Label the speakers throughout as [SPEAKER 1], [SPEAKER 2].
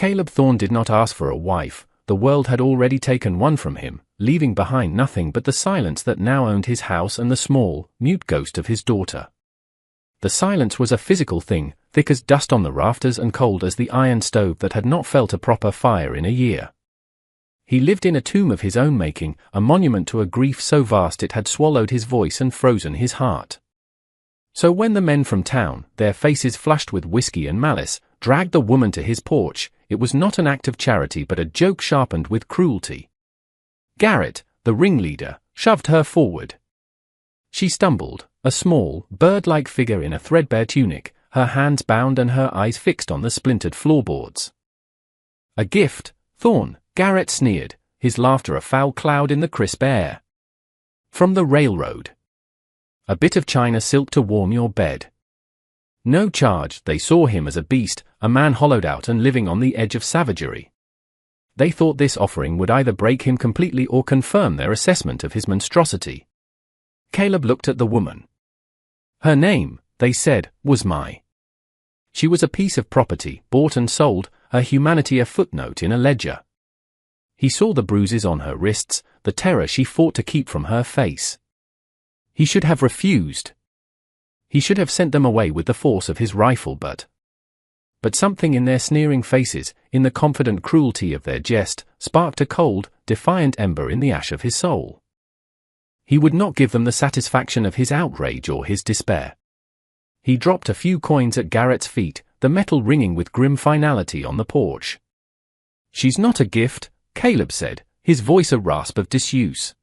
[SPEAKER 1] Caleb Thorne did not ask for a wife. The world had already taken one from him, leaving behind nothing but the silence that now owned his house and the small, mute ghost of his daughter. The silence was a physical thing, thick as dust on the rafters and cold as the iron stove that had not felt a proper fire in a year. He lived in a tomb of his own making, a monument to a grief so vast it had swallowed his voice and frozen his heart. So when the men from town, their faces flushed with whiskey and malice, dragged the woman to his porch, it was not an act of charity but a joke sharpened with cruelty. Garrett, the ringleader, shoved her forward. She stumbled, a small, bird-like figure in a threadbare tunic, her hands bound and her eyes fixed on the splintered floorboards. A gift, Thorne, Garrett sneered, his laughter a foul cloud in the crisp air. From the railroad. A bit of China silk to warm your bed. No charge. They saw him as a beast, a man hollowed out and living on the edge of savagery. They thought this offering would either break him completely or confirm their assessment of his monstrosity. Caleb looked at the woman. Her name, they said, was Mai. She was a piece of property, bought and sold, her humanity a footnote in a ledger. He saw the bruises on her wrists, the terror she fought to keep from her face. He should have refused. He should have sent them away with the force of his rifle, but something in their sneering faces, in the confident cruelty of their jest, sparked a cold, defiant ember in the ash of his soul. He would not give them the satisfaction of his outrage or his despair. He dropped a few coins at Garrett's feet, the metal ringing with grim finality on the porch. She's not a gift, Caleb said, his voice a rasp of disuse.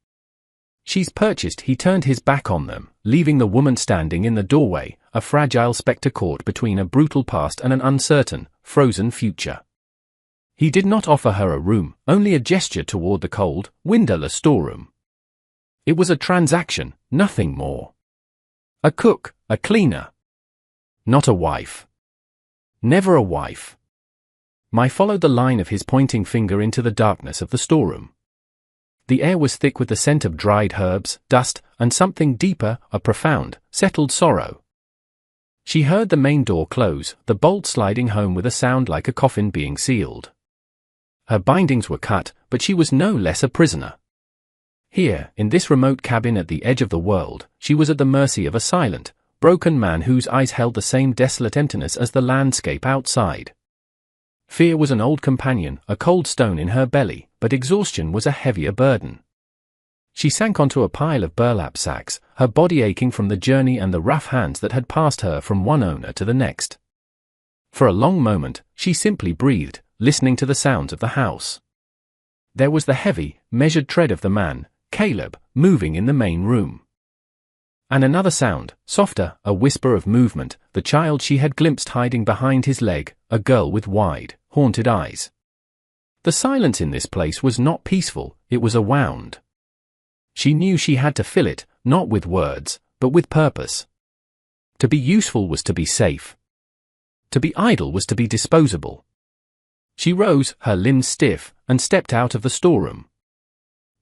[SPEAKER 1] She's purchased. He turned his back on them, leaving the woman standing in the doorway, a fragile spectre caught between a brutal past and an uncertain, frozen future. He did not offer her a room, only a gesture toward the cold, windowless storeroom. It was a transaction, nothing more. A cook, a cleaner. Not a wife. Never a wife. Mai followed the line of his pointing finger into the darkness of the storeroom. The air was thick with the scent of dried herbs, dust, and something deeper, a profound, settled sorrow. She heard the main door close, the bolt sliding home with a sound like a coffin being sealed. Her bindings were cut, but she was no less a prisoner. Here, in this remote cabin at the edge of the world, she was at the mercy of a silent, broken man whose eyes held the same desolate emptiness as the landscape outside. Fear was an old companion, a cold stone in her belly, but exhaustion was a heavier burden. She sank onto a pile of burlap sacks, her body aching from the journey and the rough hands that had passed her from one owner to the next. For a long moment, she simply breathed, listening to the sounds of the house. There was the heavy, measured tread of the man, Caleb, moving in the main room. And another sound, softer, a whisper of movement, the child she had glimpsed hiding behind his leg, a girl with wide, haunted eyes. The silence in this place was not peaceful, it was a wound. She knew she had to fill it, not with words, but with purpose. To be useful was to be safe. To be idle was to be disposable. She rose, her limbs stiff, and stepped out of the storeroom.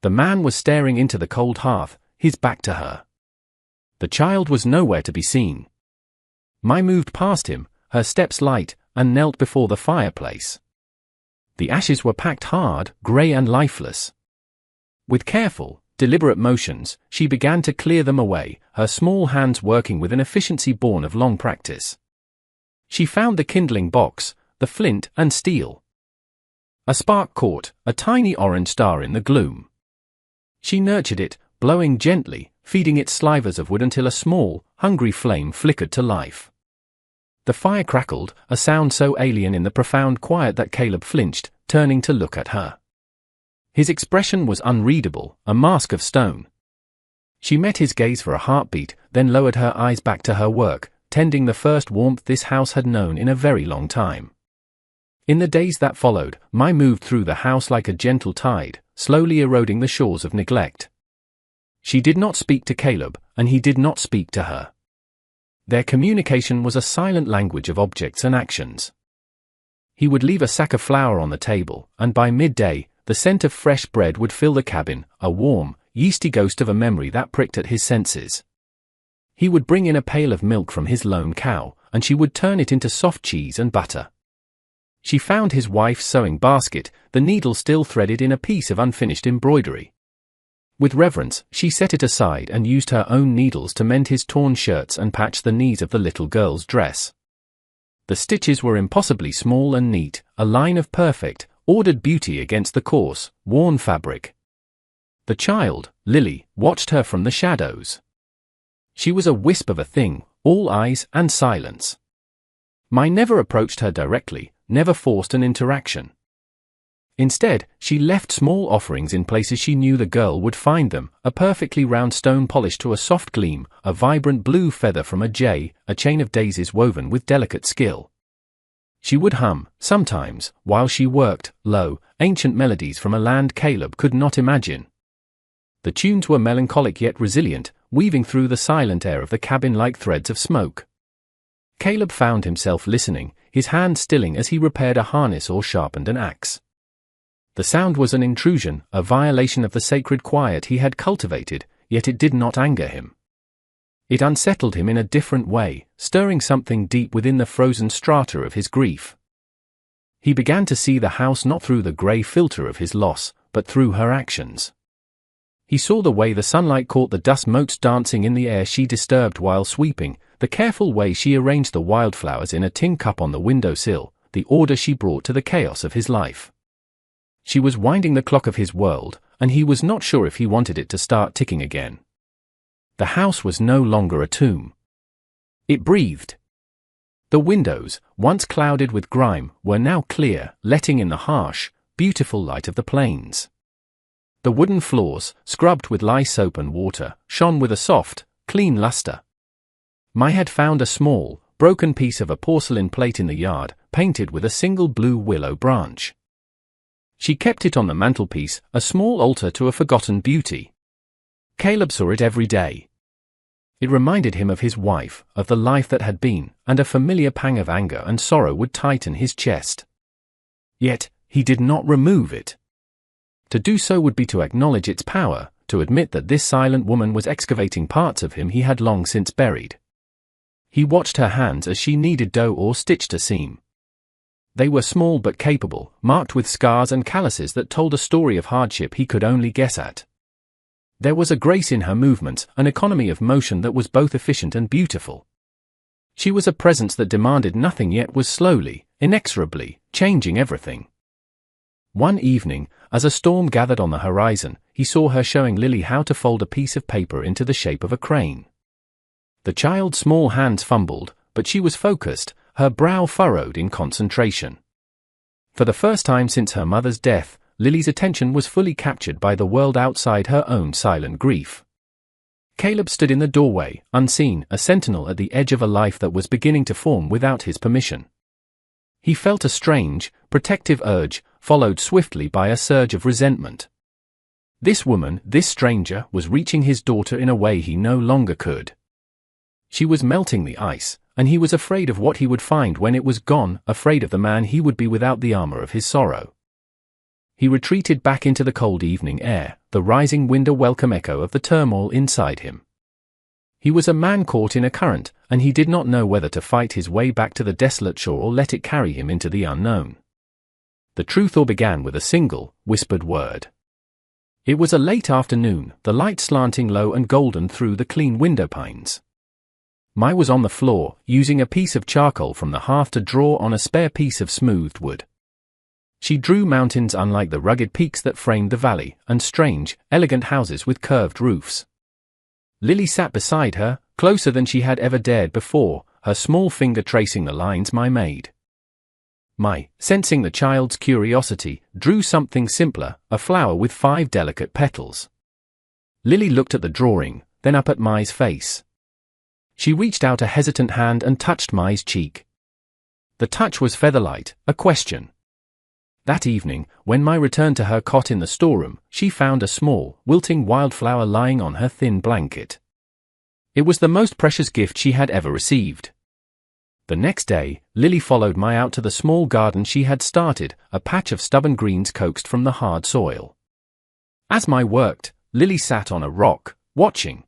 [SPEAKER 1] The man was staring into the cold hearth, his back to her. The child was nowhere to be seen. Mai moved past him, her steps light, and knelt before the fireplace. The ashes were packed hard, grey and lifeless. With careful, deliberate motions, she began to clear them away, her small hands working with an efficiency born of long practice. She found the kindling box, the flint and steel. A spark caught, a tiny orange star in the gloom. She nurtured it, blowing gently, feeding it slivers of wood until a small, hungry flame flickered to life. The fire crackled, a sound so alien in the profound quiet that Caleb flinched, turning to look at her. His expression was unreadable, a mask of stone. She met his gaze for a heartbeat, then lowered her eyes back to her work, tending the first warmth this house had known in a very long time. In the days that followed, Mai moved through the house like a gentle tide, slowly eroding the shores of neglect. She did not speak to Caleb, and he did not speak to her. Their communication was a silent language of objects and actions. He would leave a sack of flour on the table, and by midday, the scent of fresh bread would fill the cabin, a warm, yeasty ghost of a memory that pricked at his senses. He would bring in a pail of milk from his lone cow, and she would turn it into soft cheese and butter. She found his wife's sewing basket, the needle still threaded in a piece of unfinished embroidery. With reverence, she set it aside and used her own needles to mend his torn shirts and patch the knees of the little girl's dress. The stitches were impossibly small and neat, a line of perfect, ordered beauty against the coarse, worn fabric. The child, Lily, watched her from the shadows. She was a wisp of a thing, all eyes and silence. Mai never approached her directly, never forced an interaction. Instead, she left small offerings in places she knew the girl would find them, a perfectly round stone polished to a soft gleam, a vibrant blue feather from a jay, a chain of daisies woven with delicate skill. She would hum, sometimes, while she worked, low, ancient melodies from a land Caleb could not imagine. The tunes were melancholic yet resilient, weaving through the silent air of the cabin like threads of smoke. Caleb found himself listening, his hand stilling as he repaired a harness or sharpened an axe. The sound was an intrusion, a violation of the sacred quiet he had cultivated, yet it did not anger him. It unsettled him in a different way, stirring something deep within the frozen strata of his grief. He began to see the house not through the grey filter of his loss, but through her actions. He saw the way the sunlight caught the dust motes dancing in the air she disturbed while sweeping, the careful way she arranged the wildflowers in a tin cup on the windowsill, the order she brought to the chaos of his life. She was winding the clock of his world, and he was not sure if he wanted it to start ticking again. The house was no longer a tomb. It breathed. The windows, once clouded with grime, were now clear, letting in the harsh, beautiful light of the plains. The wooden floors, scrubbed with lye soap and water, shone with a soft, clean luster. Mai had found a small, broken piece of a porcelain plate in the yard, painted with a single blue willow branch. She kept it on the mantelpiece, a small altar to a forgotten beauty. Caleb saw it every day. It reminded him of his wife, of the life that had been, and a familiar pang of anger and sorrow would tighten his chest. Yet, he did not remove it. To do so would be to acknowledge its power, to admit that this silent woman was excavating parts of him he had long since buried. He watched her hands as she kneaded dough or stitched a seam. They were small but capable, marked with scars and calluses that told a story of hardship he could only guess at. There was a grace in her movements, an economy of motion that was both efficient and beautiful. She was a presence that demanded nothing yet was slowly, inexorably, changing everything. One evening, as a storm gathered on the horizon, he saw her showing Lily how to fold a piece of paper into the shape of a crane. The child's small hands fumbled, but she was focused, her brow furrowed in concentration. For the first time since her mother's death, Lily's attention was fully captured by the world outside her own silent grief. Caleb stood in the doorway, unseen, a sentinel at the edge of a life that was beginning to form without his permission. He felt a strange, protective urge, followed swiftly by a surge of resentment. This woman, this stranger, was reaching his daughter in a way he no longer could. She was melting the ice, and he was afraid of what he would find when it was gone, afraid of the man he would be without the armor of his sorrow. He retreated back into the cold evening air, the rising wind a welcome echo of the turmoil inside him. He was a man caught in a current, and he did not know whether to fight his way back to the desolate shore or let it carry him into the unknown. The truth all began with a single, whispered word. It was a late afternoon, the light slanting low and golden through the clean window panes. Mai was on the floor, using a piece of charcoal from the hearth to draw on a spare piece of smoothed wood. She drew mountains unlike the rugged peaks that framed the valley, and strange, elegant houses with curved roofs. Lily sat beside her, closer than she had ever dared before, her small finger tracing the lines Mai made. Mai, sensing the child's curiosity, drew something simpler, a flower with 5 delicate petals. Lily looked at the drawing, then up at Mai's face. She reached out a hesitant hand and touched Mai's cheek. The touch was featherlight, a question. That evening, when Mai returned to her cot in the storeroom, she found a small, wilting wildflower lying on her thin blanket. It was the most precious gift she had ever received. The next day, Lily followed Mai out to the small garden she had started, a patch of stubborn greens coaxed from the hard soil. As Mai worked, Lily sat on a rock, watching.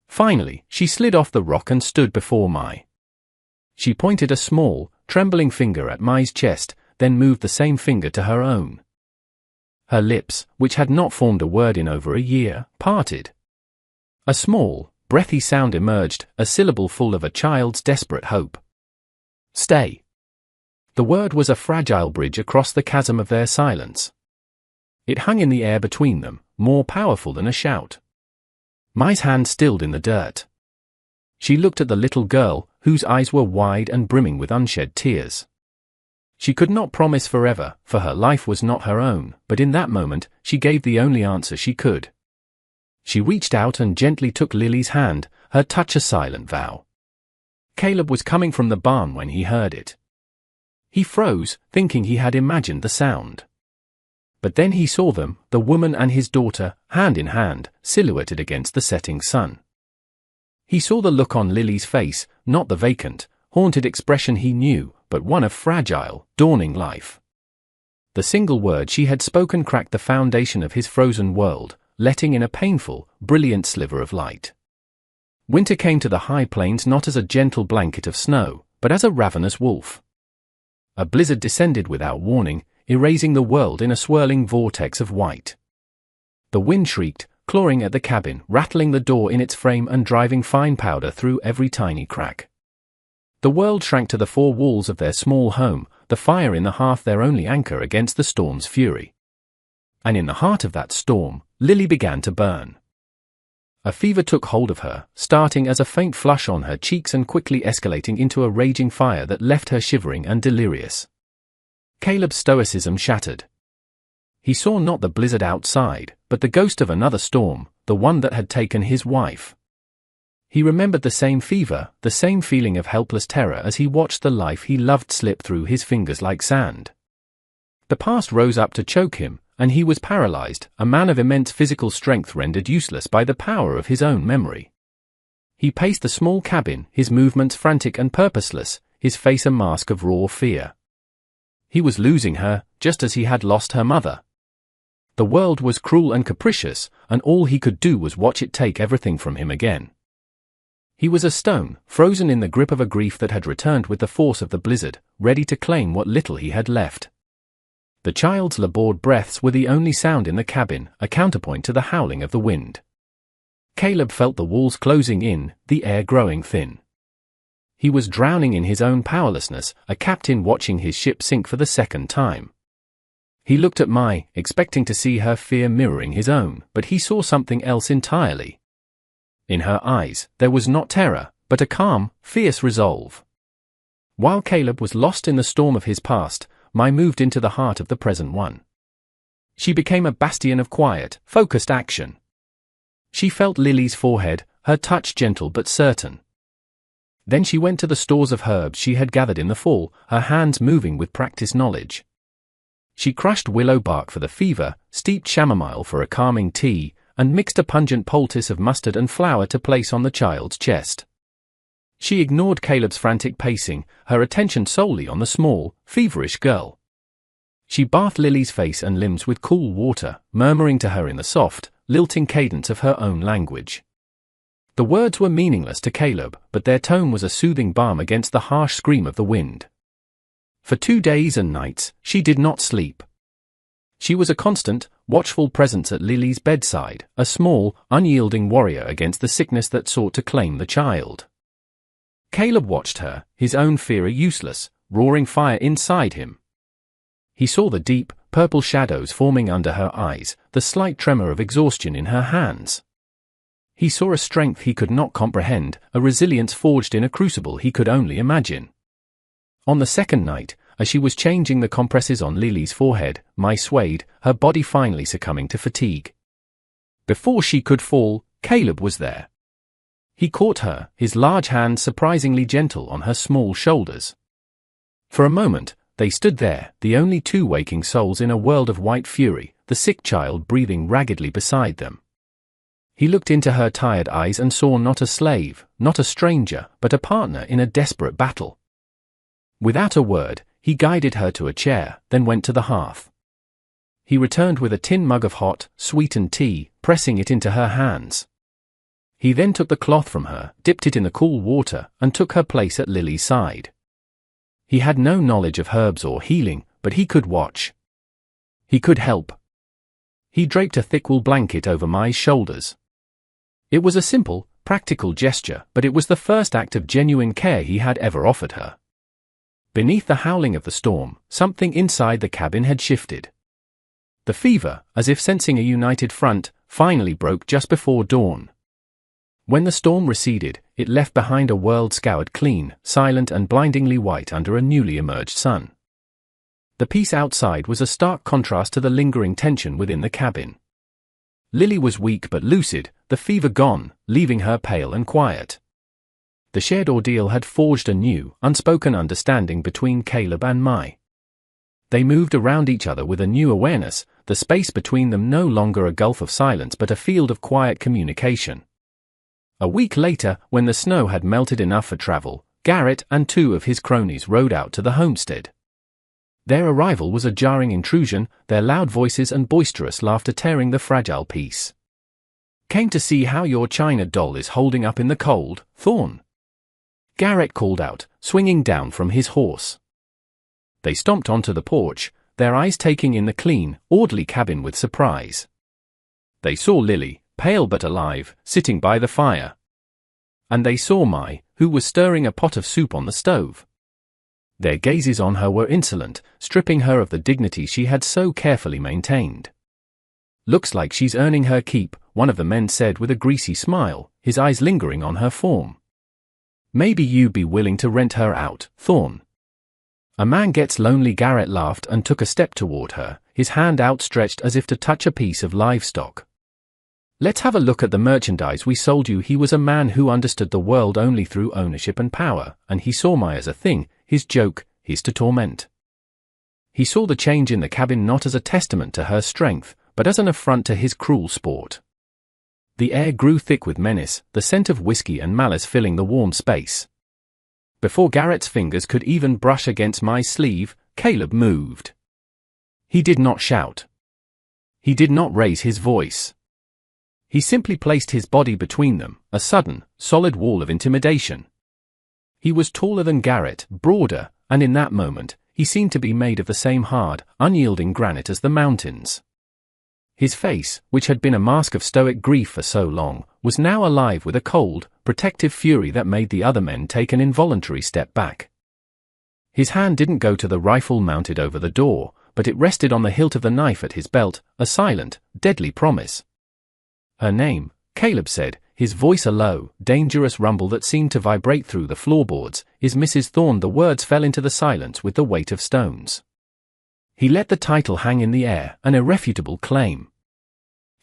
[SPEAKER 1] Finally, she slid off the rock and stood before Mai. She pointed a small, trembling finger at Mai's chest, then moved the same finger to her own. Her lips, which had not formed a word in over a year, parted. A small, breathy sound emerged, a syllable full of a child's desperate hope. Stay. The word was a fragile bridge across the chasm of their silence. It hung in the air between them, more powerful than a shout. Mai's hand stilled in the dirt. She looked at the little girl, whose eyes were wide and brimming with unshed tears. She could not promise forever, for her life was not her own, but in that moment, she gave the only answer she could. She reached out and gently took Lily's hand, her touch a silent vow. Caleb was coming from the barn when he heard it. He froze, thinking he had imagined the sound. But then he saw them, the woman and his daughter, hand in hand, silhouetted against the setting sun. He saw the look on Lily's face, not the vacant, haunted expression he knew, but one of fragile, dawning life. The single word she had spoken cracked the foundation of his frozen world, letting in a painful, brilliant sliver of light. Winter came to the high plains not as a gentle blanket of snow, but as a ravenous wolf. A blizzard descended without warning, erasing the world in a swirling vortex of white. The wind shrieked, clawing at the cabin, rattling the door in its frame and driving fine powder through every tiny crack. The world shrank to the four walls of their small home, the fire in the hearth their only anchor against the storm's fury. And in the heart of that storm, Lily began to burn. A fever took hold of her, starting as a faint flush on her cheeks and quickly escalating into a raging fire that left her shivering and delirious. Caleb's stoicism shattered. He saw not the blizzard outside, but the ghost of another storm, the one that had taken his wife. He remembered the same fever, the same feeling of helpless terror as he watched the life he loved slip through his fingers like sand. The past rose up to choke him, and he was paralyzed, a man of immense physical strength rendered useless by the power of his own memory. He paced the small cabin, his movements frantic and purposeless, his face a mask of raw fear. He was losing her, just as he had lost her mother. The world was cruel and capricious, and all he could do was watch it take everything from him again. He was a stone, frozen in the grip of a grief that had returned with the force of the blizzard, ready to claim what little he had left. The child's labored breaths were the only sound in the cabin, a counterpoint to the howling of the wind. Caleb felt the walls closing in, the air growing thin. He was drowning in his own powerlessness, a captain watching his ship sink for the second time. He looked at Mai, expecting to see her fear mirroring his own, but he saw something else entirely. In her eyes, there was not terror, but a calm, fierce resolve. While Caleb was lost in the storm of his past, Mai moved into the heart of the present one. She became a bastion of quiet, focused action. She felt Lily's forehead, her touch gentle but certain. Then she went to the stores of herbs she had gathered in the fall, her hands moving with practiced knowledge. She crushed willow bark for the fever, steeped chamomile for a calming tea, and mixed a pungent poultice of mustard and flour to place on the child's chest. She ignored Caleb's frantic pacing, her attention solely on the small, feverish girl. She bathed Lily's face and limbs with cool water, murmuring to her in the soft, lilting cadence of her own language. The words were meaningless to Caleb, but their tone was a soothing balm against the harsh scream of the wind. For 2 days and nights, she did not sleep. She was a constant, watchful presence at Lily's bedside, a small, unyielding warrior against the sickness that sought to claim the child. Caleb watched her, his own fear a useless, roaring fire inside him. He saw the deep, purple shadows forming under her eyes, the slight tremor of exhaustion in her hands. He saw a strength he could not comprehend, a resilience forged in a crucible he could only imagine. On the second night, as she was changing the compresses on Lily's forehead, Mai swayed, her body finally succumbing to fatigue. Before she could fall, Caleb was there. He caught her, his large hand surprisingly gentle on her small shoulders. For a moment, they stood there, the only two waking souls in a world of white fury, the sick child breathing raggedly beside them. He looked into her tired eyes and saw not a slave, not a stranger, but a partner in a desperate battle. Without a word, he guided her to a chair, then went to the hearth. He returned with a tin mug of hot, sweetened tea, pressing it into her hands. He then took the cloth from her, dipped it in the cool water, and took her place at Lily's side. He had no knowledge of herbs or healing, but he could watch. He could help. He draped a thick wool blanket over Mai's shoulders. It was a simple, practical gesture, but it was the first act of genuine care he had ever offered her. Beneath the howling of the storm, something inside the cabin had shifted. The fever, as if sensing a united front, finally broke just before dawn. When the storm receded, it left behind a world scoured clean, silent and blindingly white under a newly emerged sun. The peace outside was a stark contrast to the lingering tension within the cabin. Lily was weak but lucid, the fever gone, leaving her pale and quiet. The shared ordeal had forged a new, unspoken understanding between Caleb and Mai. They moved around each other with a new awareness, the space between them no longer a gulf of silence but a field of quiet communication. A week later, when the snow had melted enough for travel, Garrett and 2 of his cronies rode out to the homestead. Their arrival was a jarring intrusion, their loud voices and boisterous laughter tearing the fragile peace. "Came to see how your China doll is holding up in the cold, Thorn," Garrett called out, swinging down from his horse. They stomped onto the porch, their eyes taking in the clean, orderly cabin with surprise. They saw Lily, pale but alive, sitting by the fire. And they saw Mai, who was stirring a pot of soup on the stove. Their gazes on her were insolent, stripping her of the dignity she had so carefully maintained. "Looks like she's earning her keep," one of the men said with a greasy smile, his eyes lingering on her form. "Maybe you'd be willing to rent her out, Thorn." "A man gets lonely," Garrett laughed and took a step toward her, his hand outstretched as if to touch a piece of livestock. "Let's have a look at the merchandise we sold you." He was a man who understood the world only through ownership and power, and he saw Mai as a thing, his joke, his to torment. He saw the change in the cabin not as a testament to her strength, but as an affront to his cruel sport. The air grew thick with menace, the scent of whiskey and malice filling the warm space. Before Garrett's fingers could even brush against Mai's sleeve, Caleb moved. He did not shout. He did not raise his voice. He simply placed his body between them, a sudden, solid wall of intimidation. He was taller than Garrett, broader, and in that moment, he seemed to be made of the same hard, unyielding granite as the mountains. His face, which had been a mask of stoic grief for so long, was now alive with a cold, protective fury that made the other men take an involuntary step back. His hand didn't go to the rifle mounted over the door, but it rested on the hilt of the knife at his belt, a silent, deadly promise. "Her name," Caleb said, his voice a low, dangerous rumble that seemed to vibrate through the floorboards, "is Mrs. Thorn." The words fell into the silence with the weight of stones. He let the title hang in the air, an irrefutable claim.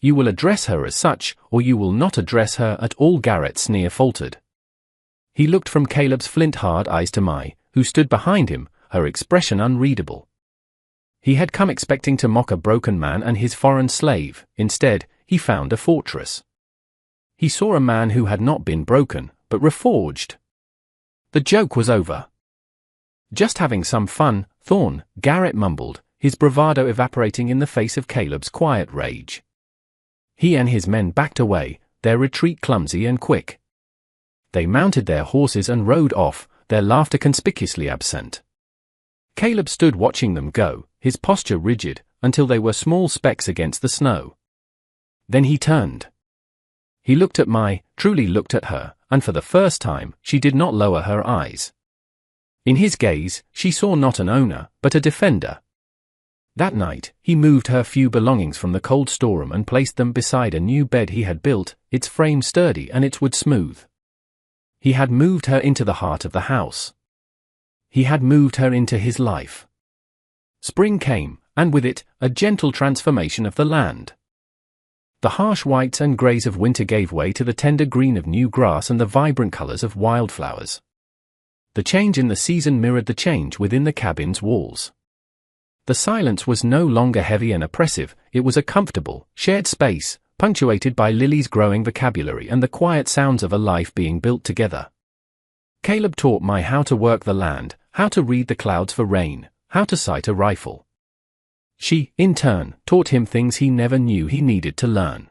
[SPEAKER 1] "You will address her as such, or you will not address her at all." Garrett's sneer faltered. He looked from Caleb's flint-hard eyes to Mai, who stood behind him, her expression unreadable. He had come expecting to mock a broken man and his foreign slave. Instead, he found a fortress. He saw a man who had not been broken, but reforged. The joke was over. "Just having some fun, Thorn," Garrett mumbled, his bravado evaporating in the face of Caleb's quiet rage. He and his men backed away, their retreat clumsy and quick. They mounted their horses and rode off, their laughter conspicuously absent. Caleb stood watching them go, his posture rigid, until they were small specks against the snow. Then he turned. He looked at Mai, truly looked at her, and for the first time, she did not lower her eyes. In his gaze, she saw not an owner, but a defender. That night, he moved her few belongings from the cold storeroom and placed them beside a new bed he had built, its frame sturdy and its wood smooth. He had moved her into the heart of the house. He had moved her into his life. Spring came, and with it, a gentle transformation of the land. The harsh whites and greys of winter gave way to the tender green of new grass and the vibrant colors of wildflowers. The change in the season mirrored the change within the cabin's walls. The silence was no longer heavy and oppressive, it was a comfortable, shared space, punctuated by Lily's growing vocabulary and the quiet sounds of a life being built together. Caleb taught Mai how to work the land, how to read the clouds for rain, how to sight a rifle. She, in turn, taught him things he never knew he needed to learn.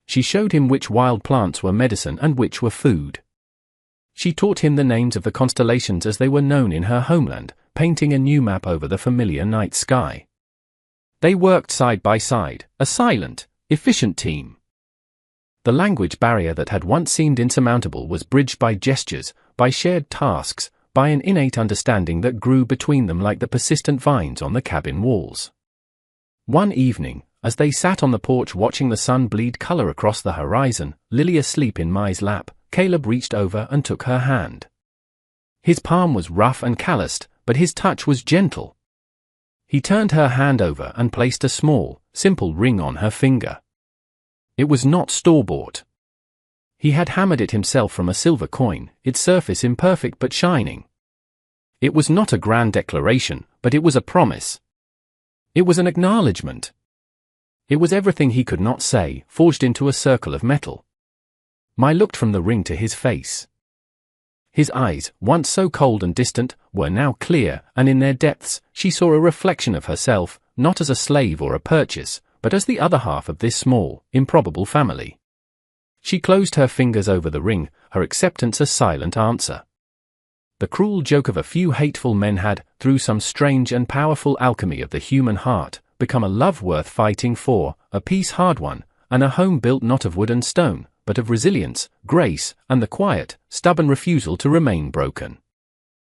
[SPEAKER 1] She showed him which wild plants were medicine and which were food. She taught him the names of the constellations as they were known in her homeland, painting a new map over the familiar night sky. They worked side by side, a silent, efficient team. The language barrier that had once seemed insurmountable was bridged by gestures, by shared tasks, by an innate understanding that grew between them like the persistent vines on the cabin walls. One evening, as they sat on the porch watching the sun bleed color across the horizon, Lily asleep in Mai's lap, Caleb reached over and took her hand. His palm was rough and calloused, but his touch was gentle. He turned her hand over and placed a small, simple ring on her finger. It was not store-bought. He had hammered it himself from a silver coin, its surface imperfect but shining. It was not a grand declaration, but it was a promise. It was an acknowledgement. It was everything he could not say, forged into a circle of metal. Mai looked from the ring to his face. His eyes, once so cold and distant, were now clear, and in their depths, she saw a reflection of herself, not as a slave or a purchase, but as the other half of this small, improbable family. She closed her fingers over the ring, her acceptance a silent answer. The cruel joke of a few hateful men had, through some strange and powerful alchemy of the human heart, become a love worth fighting for, a peace hard won, and a home built not of wood and stone, but of resilience, grace, and the quiet, stubborn refusal to remain broken.